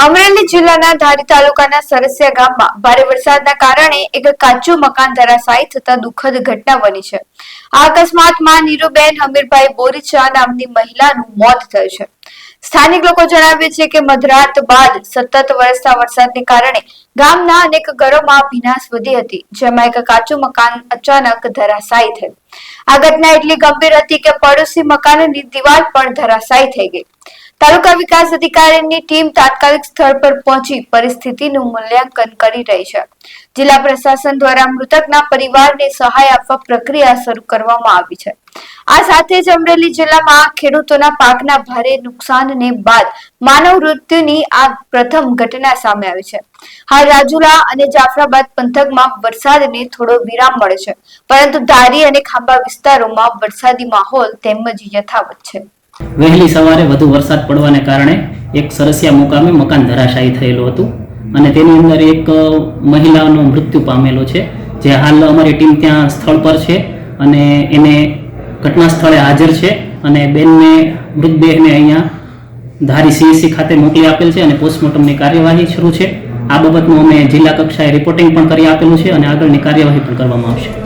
અમરેલી જિલ્લાના ધારી તાલુકાના સરસિયા ગામમાં ભારે વરસાદના કારણે એક કાચું મકાન ધરાશાયી થતા દુઃખદ ઘટના બની છે. આ અકસ્માતમાં નીરુબેન હમીરભાઈ બોરીચા નામની મહિલાનું મોત થયું છે. સ્થાનિક લોકો જણાવે છે કે મધરાત બાદ સતત વરસતા વરસાદને કારણે ગામના અનેક ઘરોમાં ભીનાશ વધી હતી, જેમાં એક કાચું મકાન અચાનક ધરાશાયી થયું. આ ઘટના એટલી ગંભીર હતી કે પડોશી મકાનની દિવાલ પણ ધરાશાયી થઈ ગઈ. તાલુકા વિકાસ અધિકારીની ટીમ તાત્કાલિક સ્થળ પર પહોંચી પરિસ્થિતિનું મૂલ્યાંકન કરી રહી છે. જિલ્લા પ્રશાસન દ્વારા મૃતકના પરિવારને સહાય આપવા પ્રક્રિયા શરૂ કરવામાં આવી છે. આ સાથે જ અમરેલી જિલ્લામાં ખેડૂતોના પાકના ભારે નુકસાનને બાદ માનવ મૃત્યુની આ પ્રથમ ઘટના સામે આવી છે. હાલ રાજુલા અને જાફરાબાદ પંથકમાં વરસાદને થોડો વિરામ મળે છે, પરંતુ ધારી અને ખાંભા વિસ્તારોમાં વરસાદી માહોલ તેમજ યથાવત છે. વહેલી સવારે વધુ વરસાદ પડવાને કારણે એક સરસિયા મુકામે મકાન ધરાશાયી થયેલું હતું અને તેની અંદર એક મહિલાનો મૃત્યુ પામેલો છે, જે હાલ અમારી ટીમ ત્યાં સ્થળ પર છે અને એને ઘટના સ્થળે હાજર છે અને બેનને મૃતદેહને અહીંયા ધારી CSC ખાતે મોકલી આપેલ છે અને પોસ્ટમોર્ટમની કાર્યવાહી શરૂ છે. આ બાબતનું અમે જિલ્લા કક્ષાએ રિપોર્ટિંગ પણ કરી આપેલું છે અને આગળની કાર્યવાહી પણ કરવામાં આવશે.